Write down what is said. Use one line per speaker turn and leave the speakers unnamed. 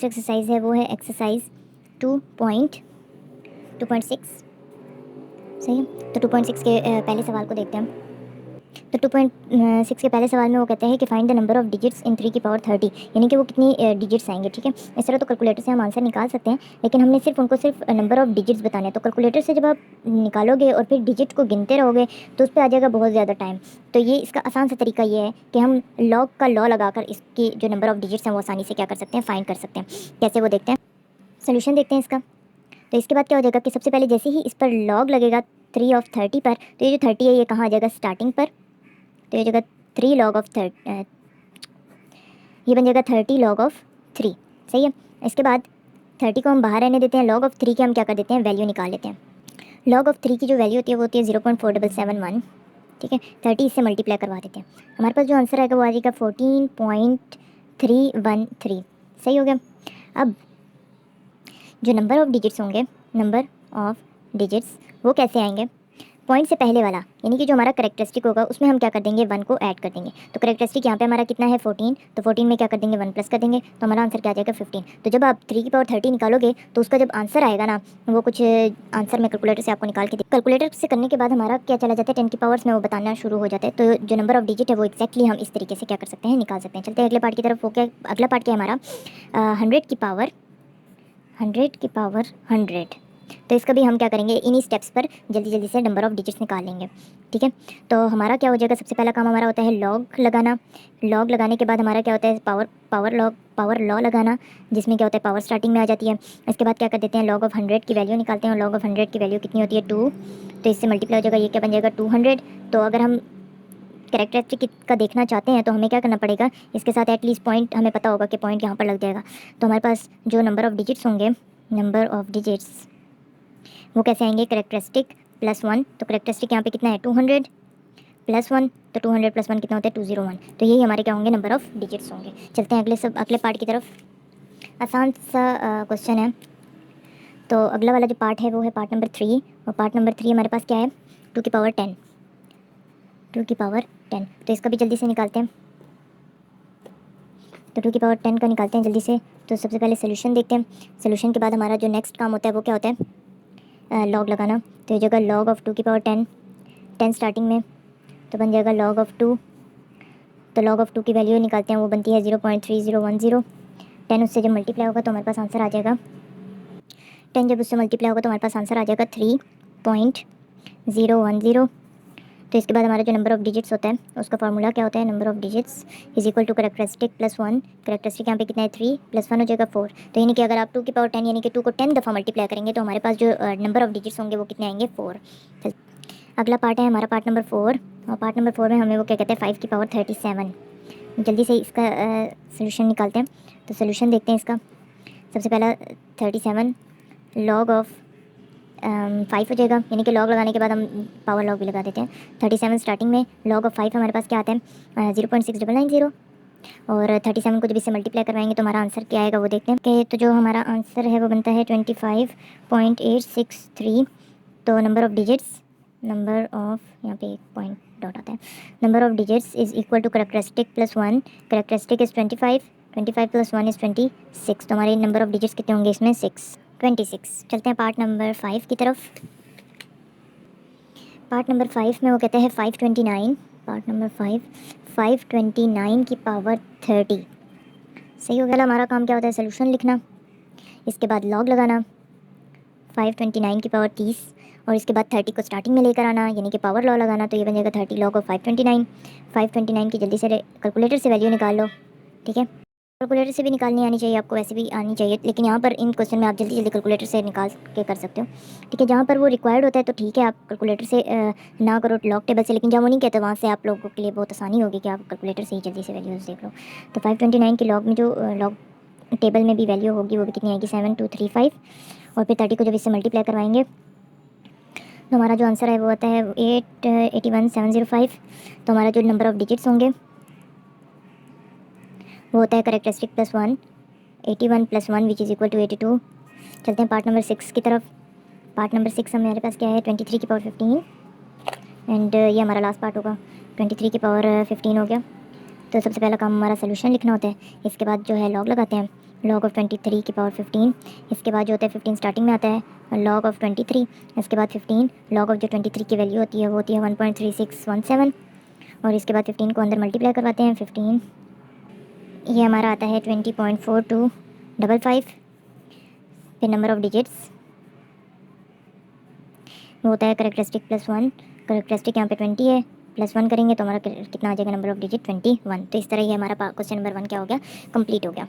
Exercise है वो है एक्सरसाइज 2.6। सही है, तो 2.6 के पहले सवाल को देखते हैं हम। तो 2.6 के पहले सवाल में वो कहते हैं कि find the number of digits in 3 की पावर 30, यानी कि वो कितनी डिजिट्स आएंगे। ठीक है, इस तरह तो कैलकुलेटर से हम आंसर निकाल सकते हैं, लेकिन हमने सिर्फ नंबर ऑफ डिजिट्स बताने हैं। तो कैलकुलेटर से जब आप निकालोगे और फिर डिजिट को गिनते रहोगे तो उस पर आ जाएगा बहुत ज़्यादा टाइम। तो ये इसका आसान सा तरीका ये है कि हम लॉग का लॉ लगाकर इसकी जो नंबर ऑफ डिजिट्स हैं वो आसानी से क्या कर सकते हैं, फाइंड कर सकते हैं। कैसे वो देखते हैं, सोल्यूशन देखते हैं इसका। तो इसके बाद क्या हो जाएगा कि सबसे पहले जैसे ही इस पर लॉग लगेगा 3 ऑफ 30 पर, तो ये जो 30 है ये कहाँ आ जाएगा, स्टार्टिंग पर। तो ये जगह 3 लॉग ऑफ 30, ये बन जाएगा 30 लॉग ऑफ 3। सही है, इसके बाद 30 को हम बाहर रहने देते हैं, लॉग ऑफ 3 की हम क्या कर देते हैं, वैल्यू निकाल लेते हैं। लॉग ऑफ 3 की जो वैल्यू होती है वो होती है 0.4771। ठीक है, 30 इससे मल्टीप्लाई करवा देते हैं, हमारे पास जो आंसर आएगा वो आ जाएगा 14.313। सही हो गया। अब जो नंबर ऑफ डिजिट्स होंगे, नंबर ऑफ डिजिट्स वो कैसे आएंगे, पॉइंट से पहले वाला, यानी कि जो हमारा करेक्टरिस्टिक होगा उसमें हम क्या कर देंगे, 1 को ऐड कर देंगे। तो करेक्टरिस्टिक यहाँ पे हमारा कितना है, 14, तो 14 में क्या कर देंगे, 1 प्लस कर देंगे, तो हमारा आंसर क्या आ जाएगा, 15। तो जब आप 3 की पावर 30 निकालोगे तो उसका जब आंसर आएगा ना, वो कुछ आंसर में कैलकुलेटर से आपको निकाल के कैलकुलेटर से करने के बाद हमारा क्या चला जाता है, 10 की पावर्स में वो बताना शुरू हो जाता है। तो जो नंबर ऑफ डिजिट है वो एक्जैक्टली हम इस तरीके से क्या कर सकते हैं, निकाल सकते हैं। चलते हैं अगले पार्ट की तरफ। वो क्या, अगला पार्ट क्या है हमारा, 100 की पावर 100। तो इसका भी हम क्या करेंगे, इन्हीं स्टेप्स पर जल्दी जल्दी से नंबर ऑफ डिजिट्स निकाल लेंगे। ठीक है, तो हमारा क्या हो जाएगा, सबसे पहला काम हमारा होता है लॉग लगाना। लॉग लगाने के बाद हमारा क्या होता है, पावर लॉ लगाना, जिसमें क्या होता है, पावर स्टार्टिंग में आ जाती है। इसके बाद क्या कर देते हैं, लॉग ऑफ 100 की वैल्यू निकालते हैं, और लॉग ऑफ 100 की वैल्यू कितनी होती है, 2। तो इससे मल्टीप्लाई हो जाएगा, ये क्या बन जाएगा, 200। तो अगर हम कैरेक्टरिस्टिक का देखना चाहते हैं तो हमें क्या करना पड़ेगा, इसके साथ एटलीस्ट पॉइंट हमें पता होगा कि पॉइंट यहाँ पर लग जाएगा। तो हमारे पास जो नंबर ऑफ डिजिट्स होंगे, नंबर ऑफ डिजिट्स वो कैसे आएंगे, करेक्टरिस्टिक प्लस 1। तो करेक्टरिस्टिक यहाँ पे कितना है, 200 प्लस 1, तो 200 प्लस 1 कितना होता है, 201। तो यही हमारे क्या होंगे, नंबर ऑफ डिजिट्स होंगे। चलते हैं अगले पार्ट की तरफ। आसान सा क्वेश्चन है। तो अगला वाला जो पार्ट है वो है पार्ट नंबर 3, और पार्ट नंबर 3 हमारे पास क्या है, 2 की पावर 10। 2 की पावर 10, तो इसका भी जल्दी से निकालते हैं। तो 2 की पावर 10 का निकालते हैं जल्दी से। तो सबसे पहले सोल्यूशन देखते हैं। सोल्यूशन के बाद हमारा जो नेक्स्ट काम होता है वो क्या होता है, लॉग लगाना। तो ये जगह लॉग ऑफ 2 की पावर 10, 10 स्टार्टिंग में, तो बन जाएगा लॉग ऑफ 2। तो लॉग ऑफ 2 की वैल्यू निकालते हैं, वो बनती है 0.3010। 10 उससे जब मल्टीप्लाई होगा तो हमारे पास आंसर आ जाएगा, 10 जब उससे मल्टीप्लाई होगा तो हमारे पास आंसर आ जाएगा 3.010। तो इसके बाद हमारा जो नंबर ऑफ डिजिट्स होता है उसका फार्मूला क्या होता है, number of digits is equal to characteristic plus 1। Characteristic यहाँ पे कितना है, 3 प्लस 1 हो जाएगा 4। तो यानी कि अगर आप 2 की पावर 10 यानी कि 2 को 10 दफ़ा मल्टीप्लाई करेंगे तो हमारे पास जो नंबर ऑफ डिजिट्स होंगे वो कितने आएंगे, 4। अगला पार्ट है हमारा पार्ट नंबर 4, और पार्ट नंबर 4 में हमें वो क्या कहते हैं, 5 की पावर 37। जल्दी से इसका सोल्यूशन निकालते हैं। तो सोल्यूशन देखते हैं इसका। सबसे पहला 37 लॉग ऑफ 5 हो जाएगा, यानी कि लॉग लगाने के बाद हम पावर लॉग भी लगा देते हैं। 37 स्टार्टिंग में, लॉग ऑफ 5 हमारे पास क्या आता है, 0.6990, और 37 को जब इससे मल्टीप्लाई करवाएंगे तो हमारा आंसर क्या आएगा वो देखते हैं। कि तो जो हमारा आंसर है वो बनता है 25.863। तो number of digits, number of, यहाँ पे एक पॉइंट डॉट आता है, number of digits is equal to characteristic plus 1। Characteristic is 25, 25 plus 1 is 26। तो हमारे नंबर ऑफ डिजिट्स कितने होंगे इसमें, 26। चलते हैं पार्ट नंबर 5 की तरफ। पार्ट नंबर 5 में वो कहते हैं 529। पार्ट नंबर 5, 529 की पावर 30। सही हो गया। हमारा काम क्या होता है, सोल्यूशन लिखना, इसके बाद लॉग लगाना, 529 की पावर 30, और इसके बाद 30 को स्टार्टिंग में लेकर आना, यानी कि पावर लॉ लगाना। तो ये बन जाएगा 30 लॉग ऑफ 529। 529 की जल्दी से कैलकुलेटर से वैल्यू निकाल लो। ठीक है, कैलकुलेटर से भी निकालनी आनी चाहिए आपको, वैसे भी आनी चाहिए, लेकिन यहाँ पर इन क्वेश्चन में आप जल्दी जल्दी कैलकुलेटर से निकाल के कर सकते हो। ठीक है, जहाँ पर वो रिक्वायर्ड होता है तो ठीक है आप कैलकुलेटर से ना करो, लॉग टेबल से, लेकिन जहाँ वो नहीं कहते वहाँ से आप लोगों के लिए बहुत आसानी होगी कि आप कैलकुलेटर से ही जल्दी से वैल्यूज़ देख लो। तो 529 की लॉग में जो लॉग टेबल में भी वैल्यू होगी वो भी कितनी आएगी, 7235, और फिर 30 को जब इससे मल्टीप्लाई करवाएंगे तो हमारा जो आंसर है वो आता है 881705। तो हमारा जो नंबर ऑफ डिजिट्स होंगे वो होता है characteristic plus 1, 81 plus 1 which is equal to 82। चलते हैं पार्ट नंबर 6 की तरफ। पार्ट नंबर 6 हमारे पास क्या है, 23 की पावर 15, एंड ये हमारा लास्ट पार्ट होगा। 23 की पावर 15 हो गया। तो सबसे पहला काम हमारा सोल्यूशन लिखना होता है, इसके बाद जो है लॉग लगाते हैं, log ऑफ 23 की पावर 15, इसके बाद जो होता है 15 स्टार्टिंग में आता है, log ऑफ 23, इसके बाद 15 log ऑफ जो 23 की वैल्यू होती है वो होती है 1.3617, और इसके बाद 15 को अंदर मल्टीप्लाई करवाते हैं 15, ये हमारा आता है 20.4255। फिर नंबर ऑफ डिजिट्स वो होता है करेक्टरिस्टिक +1, करेक्टरिस्टिक यहाँ पे 20 है, +1 करेंगे तो हमारा कितना आ जाएगा नंबर ऑफ डिजिट 21। तो इस तरह ये हमारा क्वेश्चन नंबर 1 क्या हो गया, कंप्लीट हो गया।